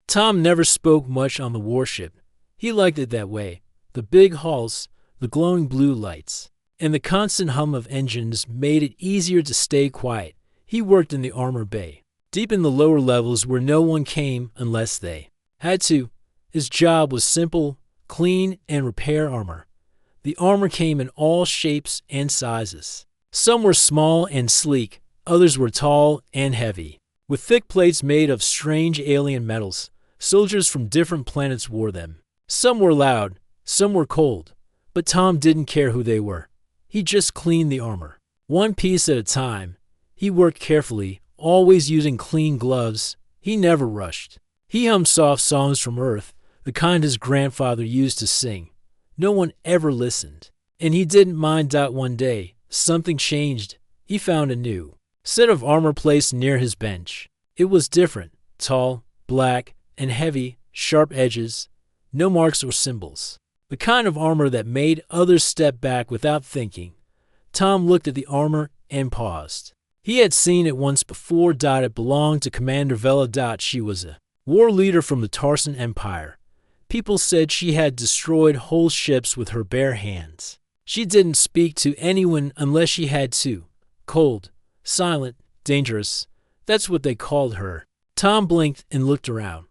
Tom never spoke much on the warship. He liked it that way. The big halls, the glowing blue lights, and the constant hum of engines made it easier to stay quiet. He worked in the armor bay, deep in the lower levels where no one came unless they had to. His job was simple: clean and repair armor. The armor came in all shapes and sizes. Some were small and sleek, others were tall and heavy, with thick plates made of strange alien metals. Soldiers from different planets wore them. Some were loud, some were cold, but Tom didn't care who they were. He just cleaned the armor, one piece at a time. He worked carefully, always using clean gloves. He never rushed. He hummed soft songs from Earth, the kind his grandfather used to sing. No one ever listened, and he didn't mind. One day, something changed. He found a new set of armor placed near his bench. It was different, tall, black, and heavy, sharp edges, no marks or symbols. The kind of armor that made others step back without thinking. Tom looked at the armor and paused. He had seen it once before. It belonged to Commander Vela. She was a war leader from the Tarsan Empire. People said she had destroyed whole ships with her bare hands. She didn't speak to anyone unless she had to. Cold, silent, dangerous. That's what they called her. Tom blinked and looked around.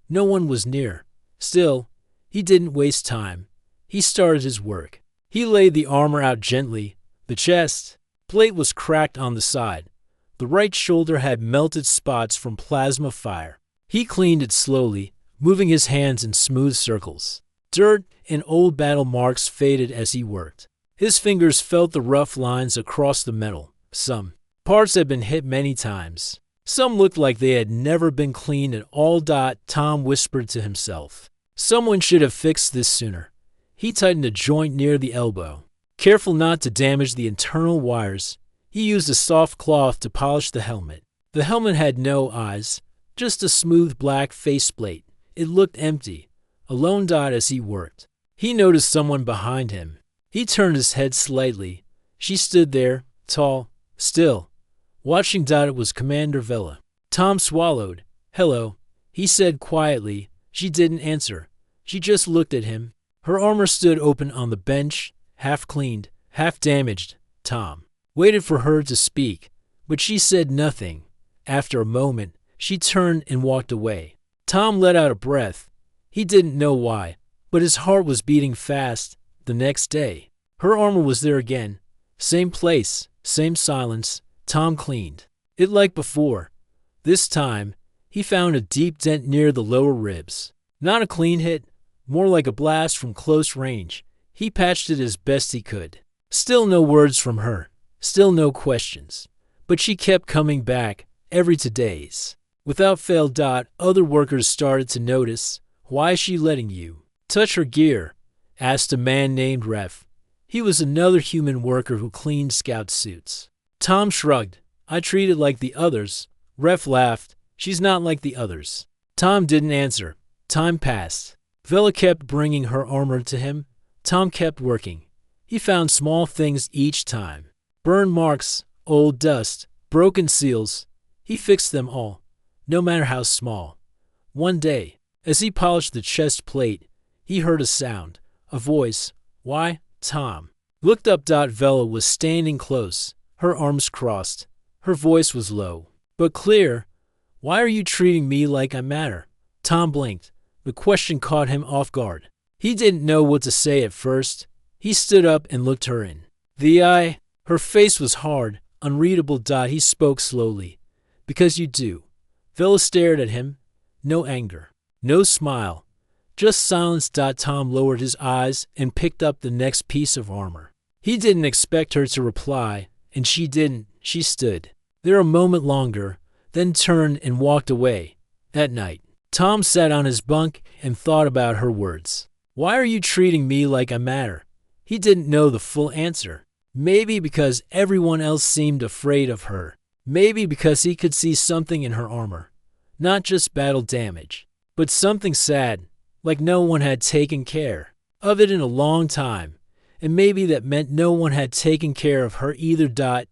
No one was near. Still, he didn't waste time. He started his work. He laid the armor out gently. The chest plate was cracked on the side. The right shoulder had melted spots from plasma fire. He cleaned it slowly, moving his hands in smooth circles. Dirt and old battle marks faded as he worked. His fingers felt the rough lines across the metal. Some parts had been hit many times. Some looked like they had never been cleaned at all. Tom whispered to himself. Someone should have fixed this sooner. He tightened a joint near the elbow, careful not to damage the internal wires. He used a soft cloth to polish the helmet. The helmet had no eyes, just a smooth black faceplate. It looked empty, alone. As he worked, he noticed someone behind him. He turned his head slightly. She stood there, tall, still, watching. It was Commander Vela. Tom swallowed. "Hello," he said quietly. She didn't answer. She just looked at him. Her armor stood open on the bench, half cleaned, half damaged. Tom waited for her to speak, but she said nothing. After a moment, she turned and walked away. Tom let out a breath. He didn't know why, but his heart was beating fast. The next day, her armor was there again. Same place, same silence. Tom cleaned it like before. This time, he found a deep dent near the lower ribs. Not a clean hit, more like a blast from close range. He patched it as best he could. Still no words from her. Still no questions. But she kept coming back, every 2 days. Without fail. Other workers started to notice. "Why is she letting you touch her gear?" asked a man named Ref. He was another human worker who cleaned scout suits. Tom shrugged. "I treat it like the others." Ref laughed. "She's not like the others." Tom didn't answer. Time passed. Vela kept bringing her armor to him. Tom kept working. He found small things each time. Burn marks, old dust, broken seals. He fixed them all, no matter how small. One day, as he polished the chest plate, he heard a sound, a voice. "Why?" Tom looked up. Vela was standing close, her arms crossed. Her voice was low, but clear. "Why are you treating me like I matter?" Tom blinked. The question caught him off guard. He didn't know what to say at first. He stood up and looked her in the eye. Her face was hard, unreadable. He spoke slowly. "Because you do." Vela stared at him. No anger, no smile, just silence. Tom lowered his eyes and picked up the next piece of armor. He didn't expect her to reply, and she didn't. She stood there a moment longer, then turned and walked away. That night, Tom sat on his bunk and thought about her words. "Why are you treating me like I matter?" He didn't know the full answer. Maybe because everyone else seemed afraid of her. Maybe because he could see something in her armor. Not just battle damage, but something sad, like no one had taken care of it in a long time. And maybe that meant no one had taken care of her either.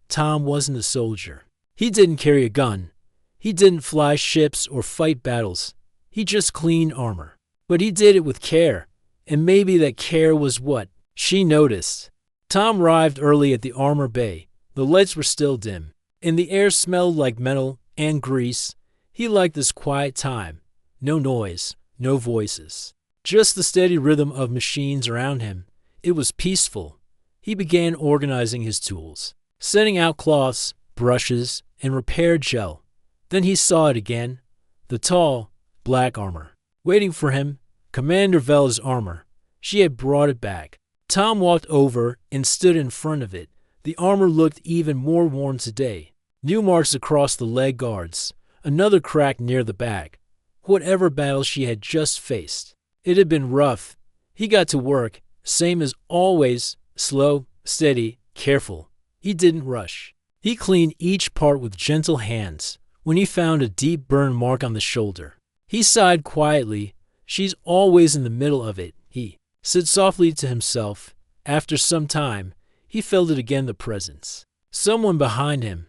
Tom wasn't a soldier. He didn't carry a gun. He didn't fly ships or fight battles. He He just cleaned armor. But he did it with care, and maybe that care was what she noticed. Tom arrived early at the armor bay. The lights were still dim, and the air smelled like metal and grease. He liked this quiet time. No noise, no voices. Just the steady rhythm of machines around him. It was peaceful. He began organizing his tools, setting out cloths, brushes, and repair gel. Then he saw it again. The tall, black armor. Waiting for him, Commander Vela's armor. She had brought it back. Tom walked over and stood in front of it. The armor looked even more worn today. New marks across the leg guards. Another crack near the back. Whatever battle she had just faced. It had been rough. He got to work, same as always, slow, steady, careful. He didn't rush. He cleaned each part with gentle hands. When he found a deep burn mark on the shoulder, he sighed quietly. She's always in the middle of it, he said softly to himself. After some time, he felt it again, the presence. Someone behind him.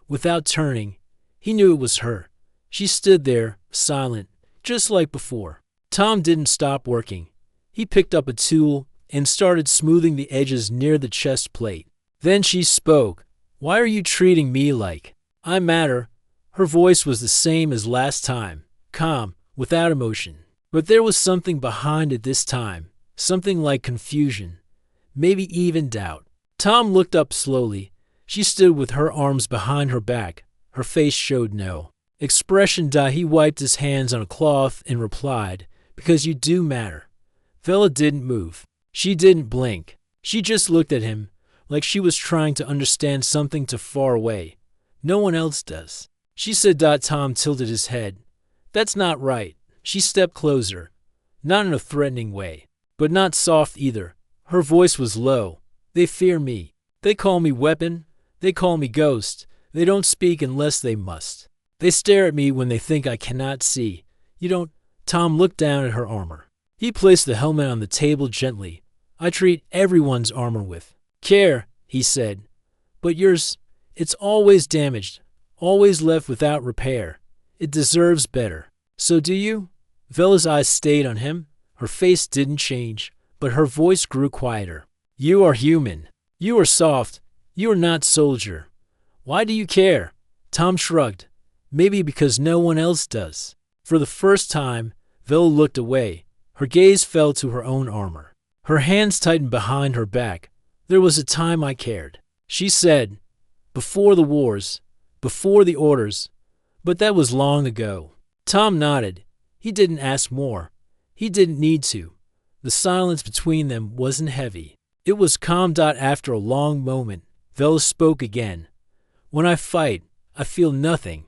Without turning, he knew it was her. She stood there, silent, just like before. Tom didn't stop working. He picked up a tool and started smoothing the edges near the chest plate. Then she spoke. "Why are you treating me like I matter?" Her voice was the same as last time, calm, without emotion. But there was something behind it this time, something like confusion, maybe even doubt. Tom looked up slowly. She stood with her arms behind her back. Her face showed no expression. He wiped his hands on a cloth and replied, "Because you do matter." Vela didn't move. She didn't blink. She just looked at him, like she was trying to understand something too far away. "No one else does," she said. Tom tilted his head. "That's not right." She stepped closer, not in a threatening way, but not soft either. Her voice was low. "They fear me. They call me weapon. They call me ghost. They don't speak unless they must. They stare at me when they think I cannot see. You don't." Tom looked down at her armor. He placed the helmet on the table gently. "I treat everyone's armor with care," he said. "But yours, it's always damaged, always left without repair. It deserves better. So do you?" Vela's eyes stayed on him. Her face didn't change, but her voice grew quieter. "You are human. You are soft. You are not soldier. Why do you care?" Tom shrugged. "Maybe because no one else does." For the first time, Vela looked away. Her gaze fell to her own armor. Her hands tightened behind her back. "There was a time I cared," she said. "Before the wars, before the orders. But that was long ago." Tom nodded. He didn't ask more. He didn't need to. The silence between them wasn't heavy. It was calm. After a long moment, Vela spoke again. "When I fight, I feel nothing.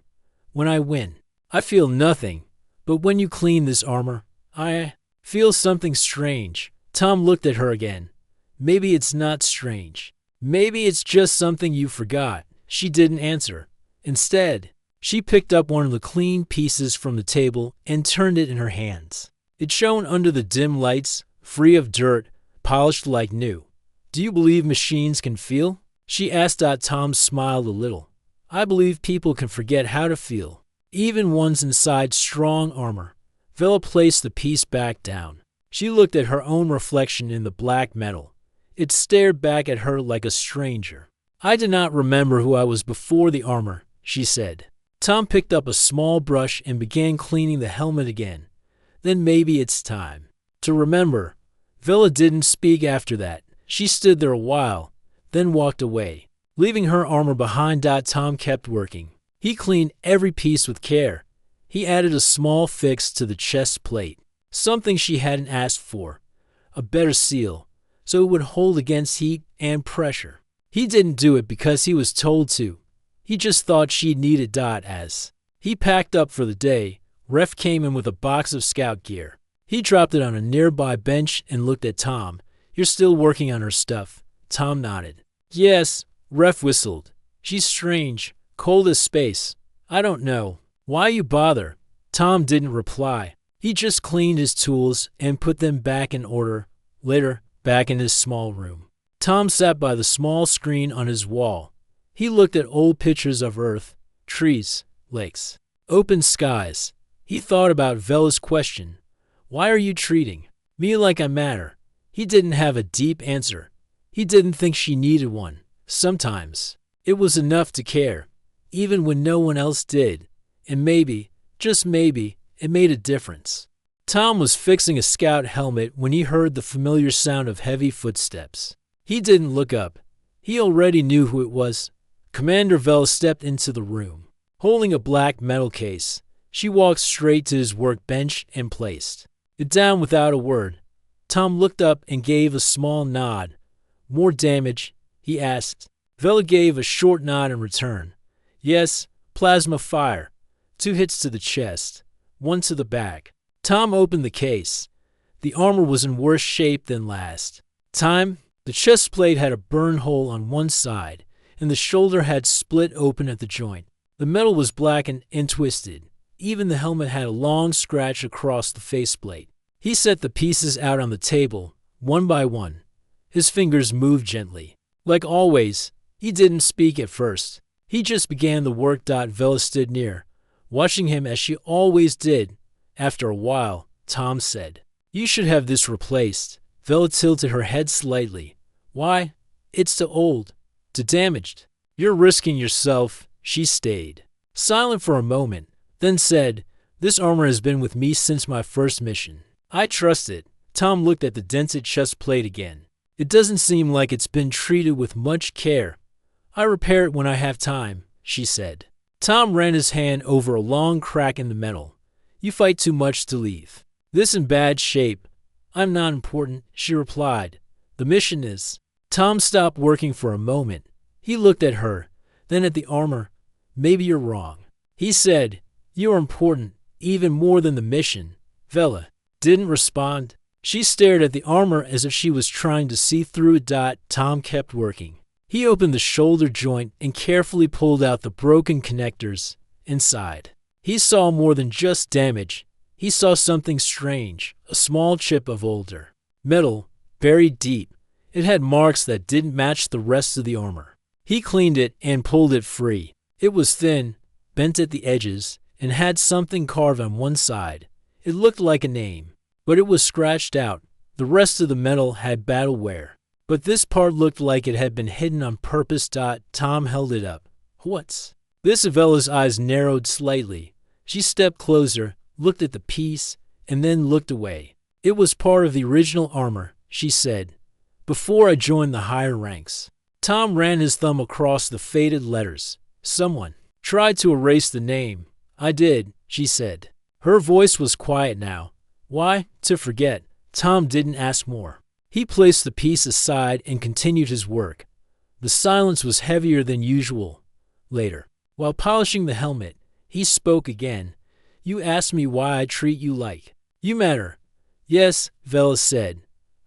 When I win, I feel nothing. But when you clean this armor, I feel something strange." Tom looked at her again. "Maybe it's not strange. Maybe it's just something you forgot." She didn't answer. Instead, she picked up one of the clean pieces from the table and turned it in her hands. It shone under the dim lights, free of dirt, polished like new. "Do you believe machines can feel?" she asked. Tom smiled a little. "I believe people can forget how to feel, even ones inside strong armor." Vela placed the piece back down. She looked at her own reflection in the black metal. It stared back at her like a stranger. "I do not remember who I was before the armor," she said. Tom picked up a small brush and began cleaning the helmet again. "Then maybe it's time to remember." Vela didn't speak after that. She stood there a while, then walked away, leaving her armor behind. Tom kept working. He cleaned every piece with care. He added a small fix to the chest plate, something she hadn't asked for, a better seal, so it would hold against heat and pressure. He didn't do it because he was told to. He just thought she'd need it. As he packed up for the day, Ref came in with a box of scout gear. He dropped it on a nearby bench and looked at Tom. "You're still working on her stuff?" Tom nodded. "Yes," Ref whistled. "She's strange, cold as space. I don't know. Why you bother?" Tom didn't reply. He just cleaned his tools and put them back in order. Later, back in his small room, Tom sat by the small screen on his wall. He looked at old pictures of Earth, trees, lakes, open skies. He thought about Vela's question. Why are you treating me like I matter? He didn't have a deep answer. He didn't think she needed one. Sometimes it was enough to care, even when no one else did. And maybe, just maybe, it made a difference. Tom was fixing a scout helmet when he heard the familiar sound of heavy footsteps. He didn't look up. He already knew who it was. Commander Vela stepped into the room. Holding a black metal case, she walked straight to his workbench and placed it down without a word. Tom looked up and gave a small nod. More damage? He asked. Vela gave a short nod in return. Yes, plasma fire. 2 hits to the chest, 1 to the back. Tom opened the case. The armor was in worse shape than last time. The chest plate had a burn hole on one side, and the shoulder had split open at the joint. The metal was blackened and twisted. Even the helmet had a long scratch across the faceplate. He set the pieces out on the table, one by one. His fingers moved gently. Like always, he didn't speak at first. He just began the work. Vela stood near, watching him as she always did. After a while, Tom said, "You should have this replaced." Vela tilted her head slightly. Why? It's too old, too damaged. You're risking yourself. She stayed silent for a moment, then said, "This armor has been with me since my first mission. I trust it." Tom looked at the dented chest plate again. "It doesn't seem like it's been treated with much care." "I repair it when I have time," she said. Tom ran his hand over a long crack in the metal. "You fight too much to leave this in bad shape." "I'm not important," she replied. "The mission is." Tom stopped working for a moment. He looked at her, then at the armor. "Maybe you're wrong," he said. "You are important, even more than the mission." Vela didn't respond. She stared at the armor as if she was trying to see through it. Tom kept working. He opened the shoulder joint and carefully pulled out the broken connectors. Inside, he saw more than just damage. He saw something strange, a small chip of older metal, buried deep. It had marks that didn't match the rest of the armor. He cleaned it and pulled it free. It was thin, bent at the edges, and had something carved on one side. It looked like a name, but it was scratched out. The rest of the metal had battle wear, but this part looked like it had been hidden on purpose. Tom held it up. "What's this?" Vela's eyes narrowed slightly. She stepped closer, looked at the piece, and then looked away. "It was part of the original armor," she said, "before I joined the higher ranks." Tom ran his thumb across the faded letters. "Someone tried to erase the name." "I did," she said. Her voice was quiet now. "Why? To forget." Tom didn't ask more. He placed the piece aside and continued his work. The silence was heavier than usual. Later, while polishing the helmet, he spoke again. "You asked me why I treat you like you matter." "Yes," Vela said.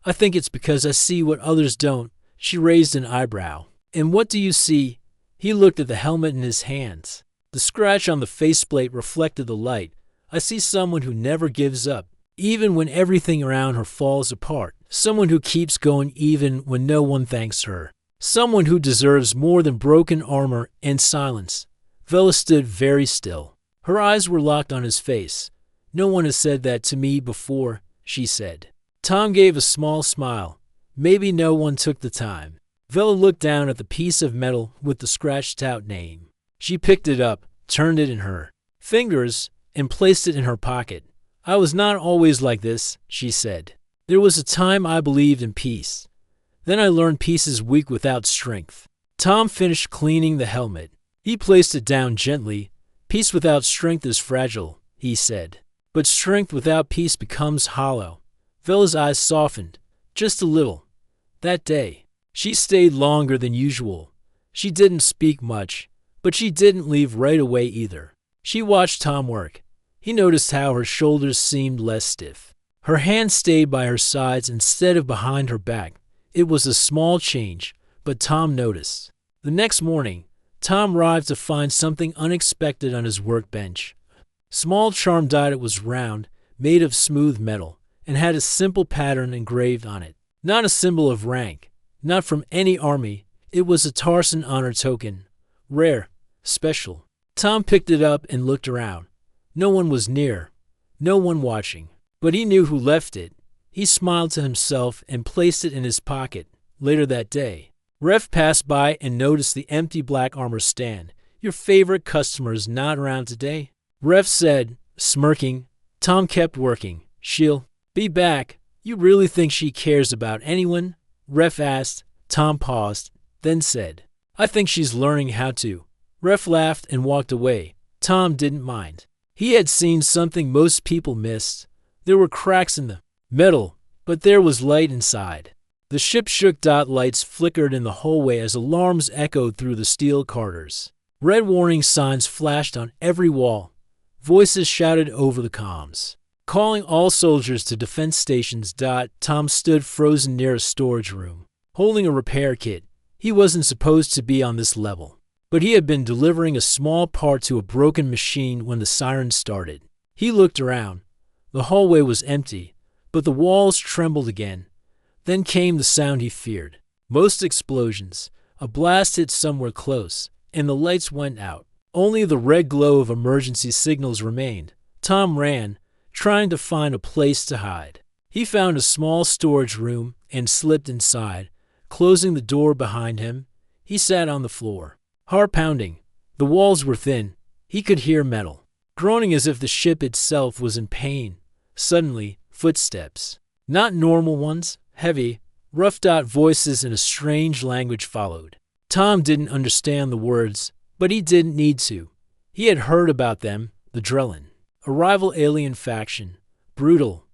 "I think it's because I see what others don't." She raised an eyebrow. "And what do you see?" He looked at the helmet in his hands. The scratch on the faceplate reflected the light. "I see someone who never gives up, even when everything around her falls apart. Someone who keeps going even when no one thanks her. Someone who deserves more than broken armor and silence." Vela stood very still. Her eyes were locked on his face. "No one has said that to me before," she said. Tom gave a small smile. "Maybe no one took the time." Vela looked down at the piece of metal with the scratched-out name. She picked it up, turned it in her fingers, and placed it in her pocket. "I was not always like this," she said. "There was a time I believed in peace. Then I learned peace is weak without strength." Tom finished cleaning the helmet. He placed it down gently. "Peace without strength is fragile," he said. "But strength without peace becomes hollow." Vela's eyes softened, just a little. That day, she stayed longer than usual. She didn't speak much, but she didn't leave right away either. She watched Tom work. He noticed how her shoulders seemed less stiff. Her hands stayed by her sides instead of behind her back. It was a small change, but Tom noticed. The next morning, Tom arrived to find something unexpected on his workbench. Small charm dot. It was round, made of smooth metal, and had a simple pattern engraved on it. Not a symbol of rank, not from any army. It was a Tarsan honor token. Rare, special. Tom picked it up and looked around. No one was near, no one watching. But he knew who left it. He smiled to himself and placed it in his pocket. Later that day, Ref passed by and noticed the empty black armor stand. Your favorite customer is not around today? Ref said, smirking. Tom kept working. She'll be back. You really think she cares about anyone? Ref asked. Tom paused, then said, I think she's learning how to. Ref laughed and walked away. Tom didn't mind. He had seen something most people missed. There were cracks in the metal, but there was light inside. The ship shook. Lights flickered in the hallway as alarms echoed through the steel corridors. Red warning signs flashed on every wall. Voices shouted over the comms, calling all soldiers to defense stations. Tom stood frozen near a storage room, holding a repair kit. He wasn't supposed to be on this level, but he had been delivering a small part to a broken machine when the siren started. He looked around. The hallway was empty, but the walls trembled again. Then came the sound he feared. Most explosions. A blast hit somewhere close, and the lights went out. Only the red glow of emergency signals remained. Tom ran, trying to find a place to hide. He found a small storage room and slipped inside. Closing the door behind him, he sat on the floor. Heart pounding. The walls were thin. He could hear metal groaning as if the ship itself was in pain. Suddenly, footsteps. Not normal ones, heavy, rough. Voices in a strange language followed. Tom didn't understand the words, but he didn't need to. He had heard about them, the Drellin, a rival alien faction, brutal,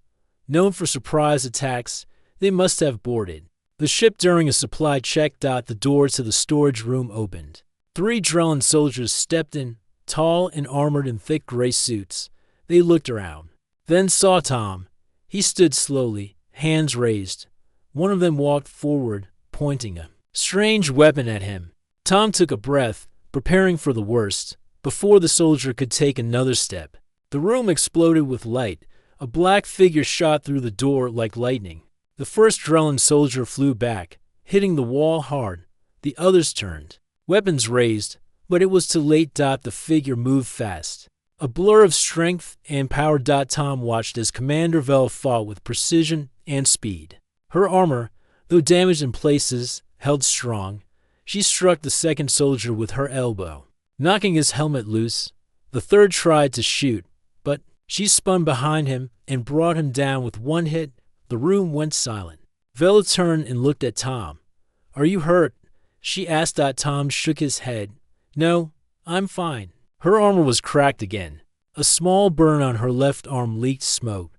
known for surprise attacks. They must have boarded the ship during a supply check. The door to the storage room opened. 3 Drellin soldiers stepped in, tall and armored in thick gray suits. They looked around, then saw Tom. He stood slowly, hands raised. One of them walked forward, pointing a strange weapon at him. Tom took a breath, preparing for the worst, before the soldier could take another step. The room exploded with light. A black figure shot through the door like lightning. The first Drellin soldier flew back, hitting the wall hard. The others turned, weapons raised, but it was too late. The figure moved fast, a blur of strength and power. Tom watched as Commander Vel fought with precision and speed. Her armor, though damaged in places, held strong. She struck the second soldier with her elbow, knocking his helmet loose. The third tried to shoot, but she spun behind him and brought him down with one hit. The room went silent. Vela turned and looked at Tom. Are you hurt? She asked. Tom shook his head. No, I'm fine. Her armor was cracked again. A small burn on her left arm leaked smoke,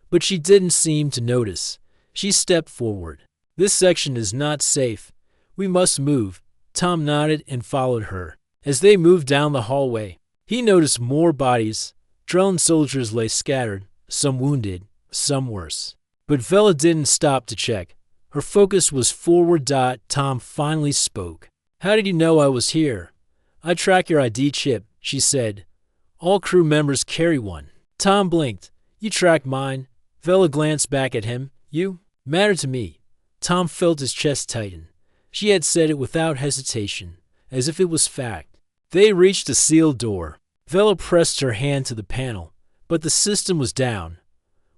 but she didn't seem to notice. She stepped forward. This section is not safe. We must move. Tom nodded and followed her. As they moved down the hallway, he noticed more bodies. Drellin soldiers lay scattered, some wounded, some worse. But Vela didn't stop to check. Her focus was forward. Tom finally spoke. How did you know I was here? I track your ID chip, she said. All crew members carry one. Tom blinked. You track mine. Vela glanced back at him. You matter to me. Tom felt his chest tighten. She had said it without hesitation, as if it was fact. They reached a sealed door. Vela pressed her hand to the panel, but the system was down.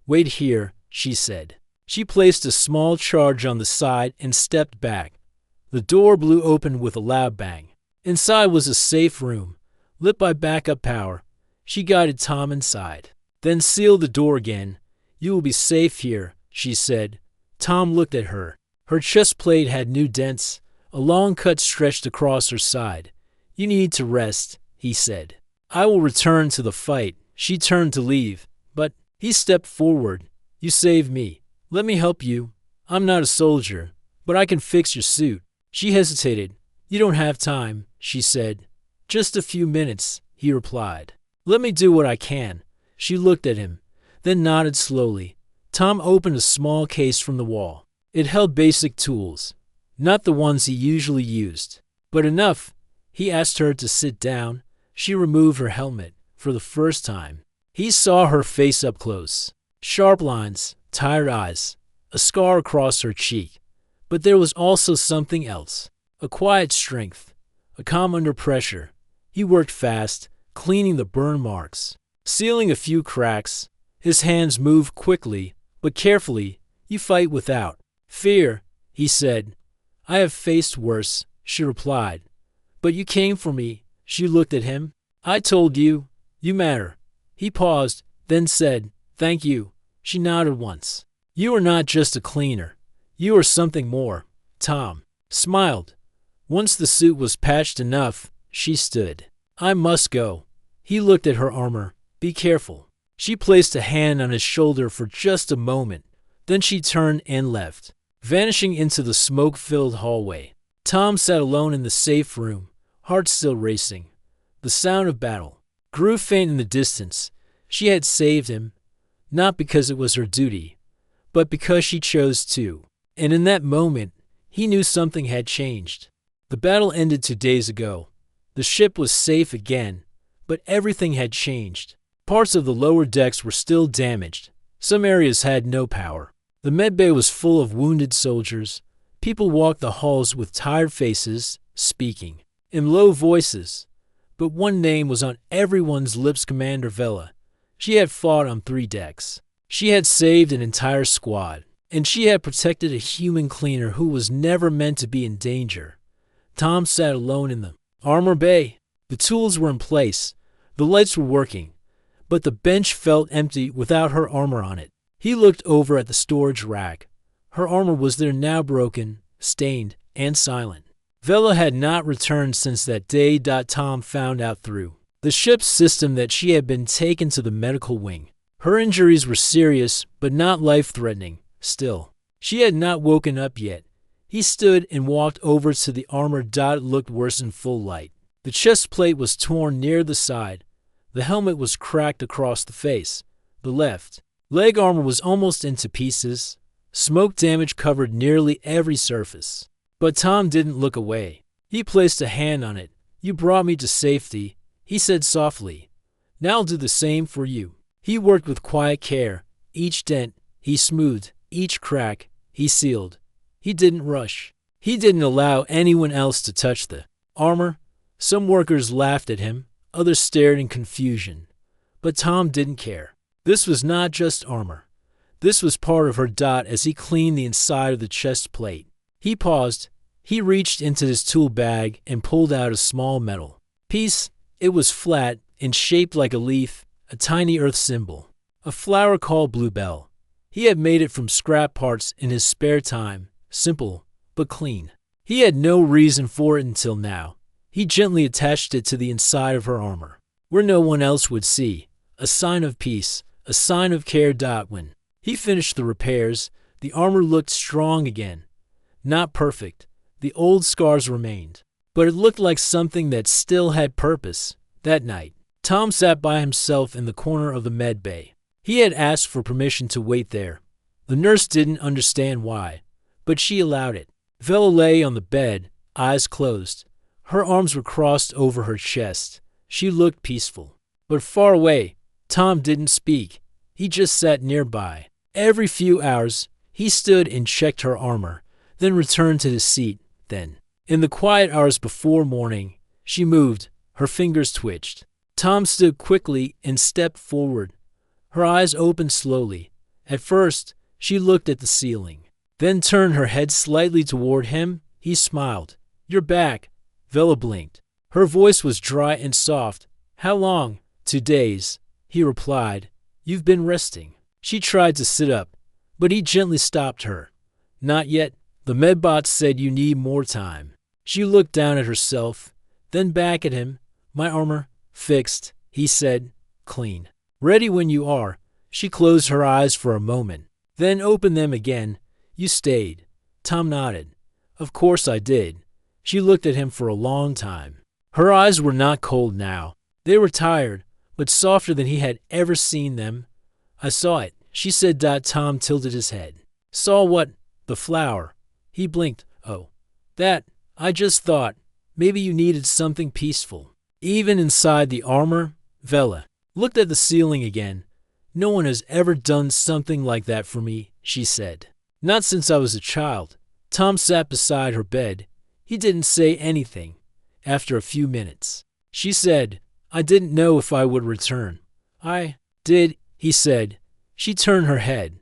Wait here, she said. She placed a small charge on the side and stepped back. The door blew open with a loud bang. Inside was a safe room, lit by backup power. She guided Tom inside, then sealed the door again. You will be safe here, she said. Tom looked at her. Her chest plate had new dents. A long cut stretched across her side. You need to rest, he said. I will return to the fight. She turned to leave, but he stepped forward. You saved me. Let me help you. I'm not a soldier, but I can fix your suit. She hesitated. You don't have time, she said. Just a few minutes, he replied. Let me do what I can. She looked at him, then nodded slowly. Tom opened a small case from the wall. It held basic tools, not the ones he usually used, but enough. He asked her to sit down. She removed her helmet for the first time. He saw her face up close. Sharp lines, tired eyes, a scar across her cheek. But there was also something else. A quiet strength, a calm under pressure. He worked fast, cleaning the burn marks. sealing a few cracks. His hands moved quickly, but carefully. You fight without fear, he said. I have faced worse, she replied. But you came for me. She looked at him. I told you. You matter. He paused, then said, thank you. She nodded once. You are not just a cleaner. You are something more. Tom smiled. Once the suit was patched enough, she stood. I must go. He looked at her armor. Be careful. She placed a hand on his shoulder for just a moment. Then she turned and left, vanishing into the smoke-filled hallway. Tom sat alone in the safe room, heart still racing. The sound of battle grew faint in the distance. She had saved him, not because it was her duty, but because she chose to. And in that moment, he knew something had changed. The battle ended 2 days ago. The ship was safe again, but everything had changed. Parts of the lower decks were still damaged. Some areas had no power. The medbay was full of wounded soldiers. People walked the halls with tired faces, speaking in low voices. But one name was on everyone's lips: Commander Vela. She had fought on 3 decks. She had saved an entire squad. And she had protected a human cleaner who was never meant to be in danger. Tom sat alone in the armor bay. The tools were in place. The lights were working. But the bench felt empty without her armor on it. He looked over at the storage rack. Her armor was there now, broken, stained, and silent. Vela had not returned since that day. Tom found out through the ship's system that she had been taken to the medical wing. Her injuries were serious, but not life-threatening. Still, she had not woken up yet. He stood and walked over to the armor. It looked worse in full light. The chest plate was torn near the side. The helmet was cracked across the face. The left leg armor was almost into pieces. Smoke damage covered nearly every surface. But Tom didn't look away. He placed a hand on it. You brought me to safety, he said softly. Now I'll do the same for you. He worked with quiet care. Each dent he smoothed, each crack he sealed. He didn't rush. He didn't allow anyone else to touch the armor. Some workers laughed at him. Others stared in confusion. But Tom didn't care. This was not just armor. This was part of her. As he cleaned the inside of the chest plate, he paused. He reached into his tool bag and pulled out a small metal piece. It was flat and shaped like a leaf, a tiny earth symbol, a flower called bluebell. He had made it from scrap parts in his spare time, simple but clean. He had no reason for it until now. He gently attached it to the inside of her armor, where no one else would see, a sign of peace, a sign of care. When he finished the repairs, the armor looked strong again. Not perfect. The old scars remained, but it looked like something that still had purpose. That night, Tom sat by himself in the corner of the med bay. He had asked for permission to wait there. The nurse didn't understand why, but she allowed it. Vela lay on the bed, eyes closed. Her arms were crossed over her chest. She looked peaceful, but far away. Tom didn't speak. He just sat nearby. Every few hours, he stood and checked her armor, then returned to his seat. Then, in the quiet hours before morning, she moved. Her fingers twitched. Tom stood quickly and stepped forward. Her eyes opened slowly. At first, she looked at the ceiling, then turned her head slightly toward him. He smiled. You're back. Vela blinked. Her voice was dry and soft. How long? 2 days, he replied. You've been resting. She tried to sit up, but he gently stopped her. Not yet. The medbot said you need more time. She looked down at herself, then back at him. My armor, fixed, he said, clean. Ready when you are. She closed her eyes for a moment, then opened them again. You stayed. Tom nodded. Of course I did. She looked at him for a long time. Her eyes were not cold now. They were tired, but softer than he had ever seen them. I saw it, she said. Tom tilted his head. Saw what? The flower. He blinked. Oh, that. I just thought maybe you needed something peaceful. Even inside the armor, Vela looked at the ceiling again. No one has ever done something like that for me, she said. Not since I was a child. Tom sat beside her bed. He didn't say anything. After a few minutes, she said, I didn't know if I would return. I did, he said. She turned her head.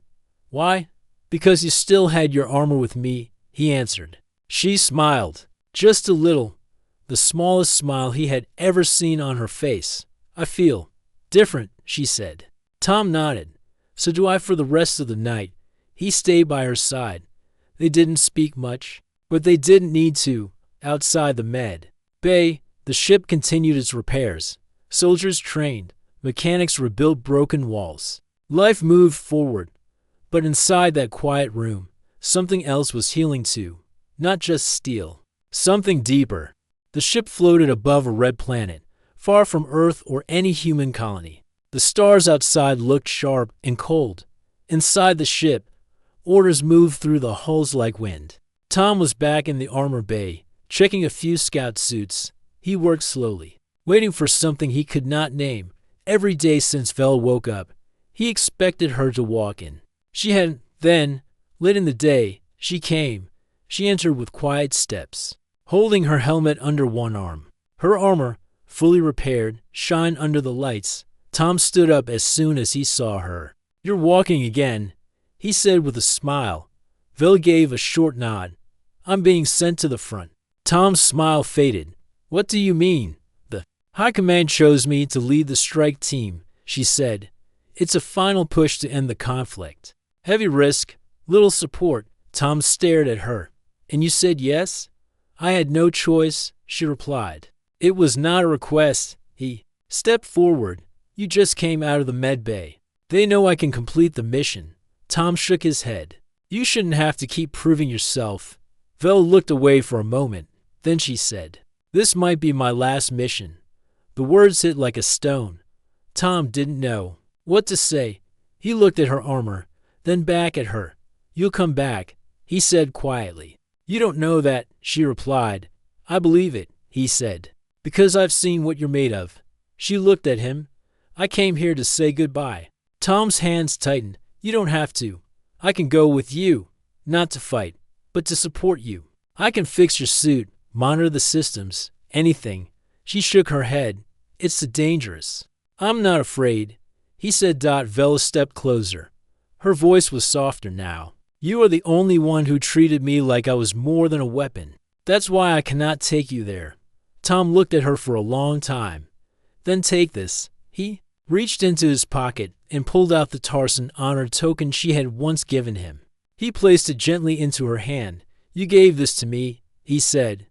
Why? Because you still had your armor with me, he answered. She smiled, just a little, the smallest smile he had ever seen on her face. I feel different, she said. Tom nodded. So do I for the rest of the night. He stayed by her side. They didn't speak much, but they didn't need to. Outside the med bay, the ship continued its repairs. Soldiers trained. Mechanics rebuilt broken walls. Life moved forward. But inside that quiet room, something else was healing too. Not just steel. Something deeper. The ship floated above a red planet, far from Earth or any human colony. The stars outside looked sharp and cold. Inside the ship, orders moved through the hulls like wind. Tom was back in the armor bay, checking a few scout suits. He worked slowly, waiting for something he could not name. Every day since Vel woke up, he expected her to walk in. She hadn't. Then, late in the day, she came. She entered with quiet steps, holding her helmet under one arm. Her armor, fully repaired, shined under the lights. Tom stood up as soon as he saw her. You're walking again, he said with a smile. Vel gave a short nod. I'm being sent to the front. Tom's smile faded. What do you mean? The High Command chose me to lead the strike team, she said. It's a final push to end the conflict. Heavy risk, little support. Tom stared at her. And you said yes? I had no choice, she replied. It was not a request. He stepped forward. You just came out of the med bay. They know I can complete the mission. Tom shook his head. You shouldn't have to keep proving yourself. Vel looked away for a moment. Then she said, This might be my last mission. The words hit like a stone. Tom didn't know what to say. He looked at her armor, then back at her. You'll come back, he said quietly. You don't know that, she replied. I believe it, he said, because I've seen what you're made of. She looked at him. I came here to say goodbye. Tom's hands tightened. You don't have to. I can go with you, not to fight, but to support you. I can fix your suit, monitor the systems, anything. She shook her head. It's dangerous. I'm not afraid, he said. Vel stepped closer. Her voice was softer now. You are the only one who treated me like I was more than a weapon. That's why I cannot take you there. Tom looked at her for a long time. Then take this. He reached into his pocket and pulled out the Tarson honor token she had once given him. He placed it gently into her hand. You gave this to me, he said.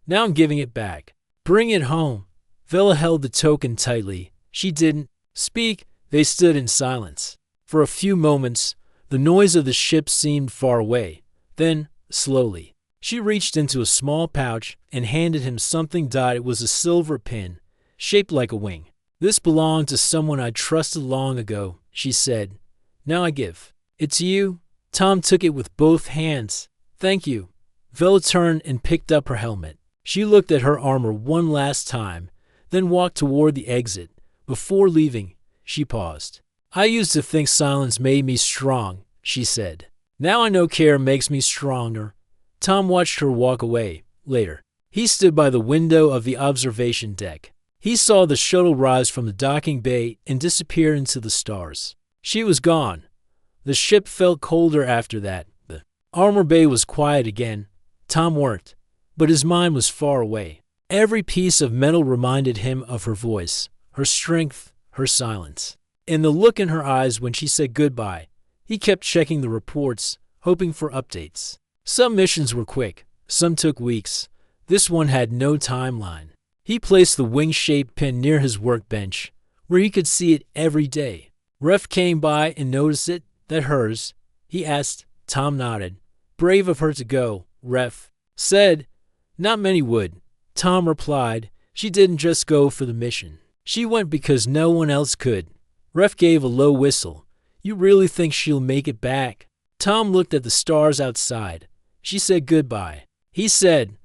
Now I'm giving it back. Bring it home. Vela held the token tightly. She didn't speak. They stood in silence. For a few moments, the noise of the ship seemed far away. Then, slowly, she reached into a small pouch and handed him something. It was a silver pin, shaped like a wing. This belonged to someone I trusted long ago, she said. Now I give it to you. Tom took it with both hands. Thank you. Vela turned and picked up her helmet. She looked at her armor one last time, then walked toward the exit. Before leaving, she paused. I used to think silence made me strong, she said. Now I know care makes me stronger. Tom watched her walk away. Later, he stood by the window of the observation deck. He saw the shuttle rise from the docking bay and disappear into the stars. She was gone. The ship felt colder after that. The armor bay was quiet again. Tom worked, but his mind was far away. Every piece of metal reminded him of her voice, her strength, her silence, and the look in her eyes when she said goodbye. He kept checking the reports, hoping for updates. Some missions were quick, some took weeks. This one had no timeline. He placed the wing-shaped pin near his workbench, where he could see it every day. Ref came by and noticed it. That hers? He asked. Tom nodded. Brave of her to go, Ref said. Not many would. Tom replied. She didn't just go for the mission. She went because no one else could. Ref gave a low whistle. You really think she'll make it back? Tom looked at the stars outside. She said goodbye. He said,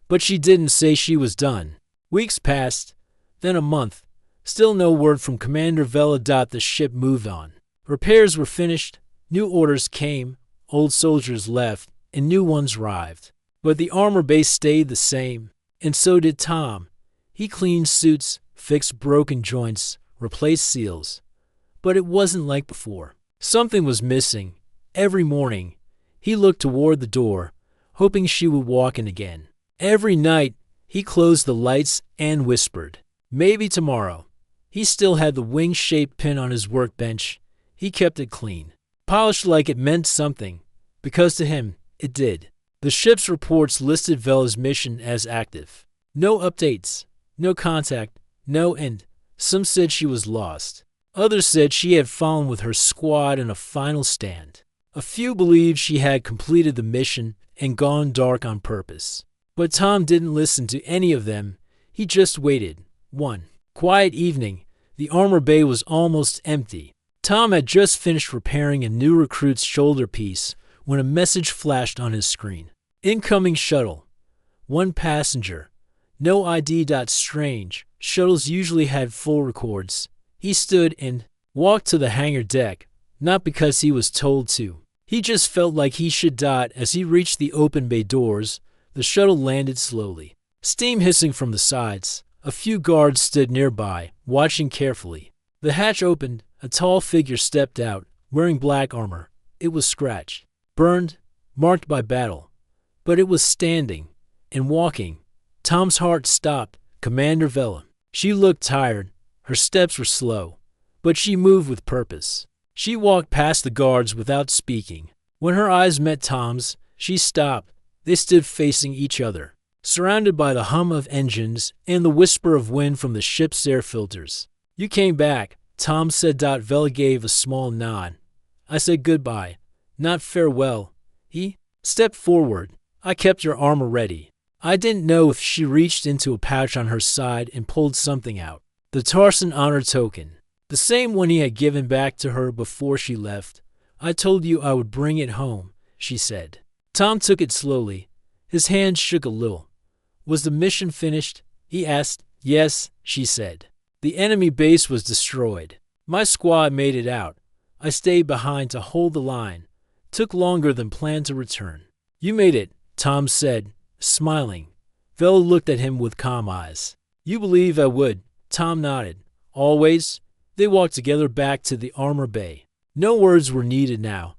but she didn't say she was done. Weeks passed, then a month. Still no word from Commander Vela. The ship moved on. Repairs were finished, new orders came, old soldiers left, and new ones arrived. But the armor base stayed the same, and so did Tom. He cleaned suits, fixed broken joints, replaced seals. but it wasn't like before. Something was missing. Every morning, he looked toward the door, hoping she would walk in again. Every night, he closed the lights and whispered, "Maybe tomorrow." He still had the wing-shaped pin on his workbench. He kept it clean, polished like it meant something, because to him, it did. The ship's reports listed Vela's mission as active. No updates, no contact, no end. Some said she was lost. Others said she had fallen with her squad in a final stand. A few believed she had completed the mission and gone dark on purpose. But Tom didn't listen to any of them. He just waited. One quiet evening, the armor bay was almost empty. Tom had just finished repairing a new recruit's shoulder piece when a message flashed on his screen. Incoming shuttle. One passenger. No ID. Strange. Shuttles usually had full records. He stood and walked to the hangar deck, not because he was told to. He just felt like he should dot as he reached the open bay doors. The shuttle landed slowly. Steam hissing from the sides. A few guards stood nearby, watching carefully. The hatch opened. A tall figure stepped out, wearing black armor. It was scratched, burned, marked by battle. But it was standing and walking. Tom's heart stopped. Commander Vela. She looked tired. Her steps were slow, but she moved with purpose. She walked past the guards without speaking. When her eyes met Tom's, she stopped. They stood facing each other, surrounded by the hum of engines and the whisper of wind from the ship's air filters. "You came back," Tom said. Vela gave a small nod. "I said goodbye, not farewell." He stepped forward. "I kept your armor ready." I didn't know if she reached into a pouch on her side and pulled something out. The Tarson honor token. The same one he had given back to her before she left. "I told you I would bring it home," she said. Tom took it slowly. His hand shook a little. "Was the mission finished?" he asked. "Yes," she said. "The enemy base was destroyed. My squad made it out. I stayed behind to hold the line. Took longer than planned to return." "You made it," Tom said, smiling. Vela looked at him with calm eyes. "You believe I would?" Tom nodded. "Always?" They walked together back to the armor bay. No words were needed now.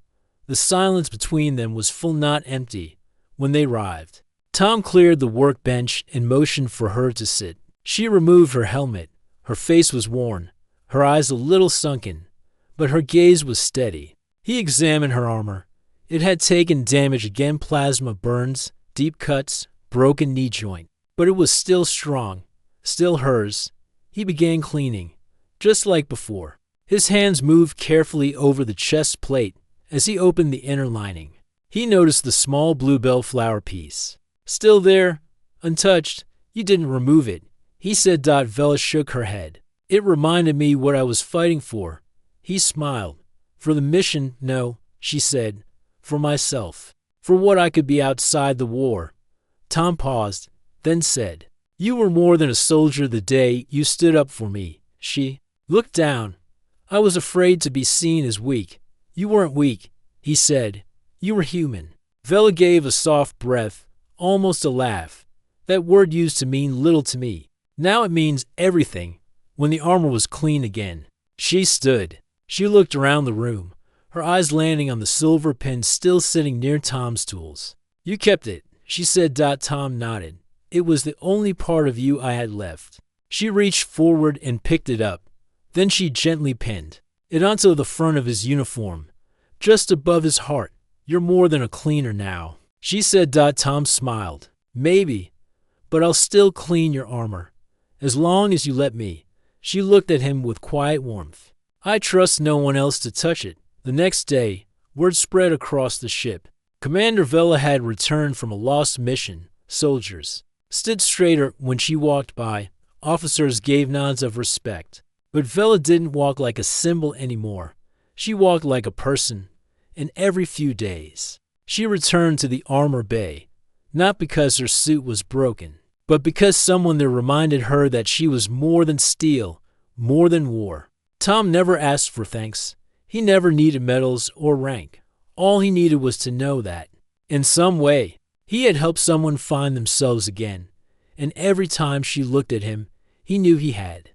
The silence between them was full, not empty. When they arrived, Tom cleared the workbench and motioned for her to sit. She removed her helmet. Her face was worn, her eyes a little sunken, but her gaze was steady. He examined her armor. It had taken damage again, plasma burns, deep cuts, broken knee joint, but it was still strong, still hers. He began cleaning, just like before. His hands moved carefully over the chest plate as he opened the inner lining. He noticed the small blue bellflower piece. "Still there, untouched. You didn't remove it," he said. Vela shook her head. "It reminded me what I was fighting for." He smiled. "For the mission, no," she said. "For myself. For what I could be outside the war." Tom paused, then said, "You were more than a soldier the day you stood up for me." She looked down. "I was afraid to be seen as weak." "You weren't weak," he said. "You were human." Vela gave a soft breath, almost a laugh. That word used to mean little to me. Now it means everything. When the armor was clean again, she stood. She looked around the room, her eyes landing on the silver pin still sitting near Tom's tools. "You kept it," she said. Tom nodded. "It was the only part of you I had left." She reached forward and picked it up. Then she gently pinned it onto the front of his uniform, just above his heart. "You're more than a cleaner now," she said. Tom smiled. "Maybe, but I'll still clean your armor, as long as you let me." She looked at him with quiet warmth. "I trust no one else to touch it." The next day, word spread across the ship. Commander Vela had returned from a lost mission. Soldiers stood straighter when she walked by. Officers gave nods of respect. But Vela didn't walk like a symbol anymore. She walked like a person. And every few days, she returned to the armor bay, not because her suit was broken, but because someone there reminded her that she was more than steel, more than war. Tom never asked for thanks. He never needed medals or rank. All he needed was to know that, in some way, he had helped someone find themselves again. And every time she looked at him, he knew he had.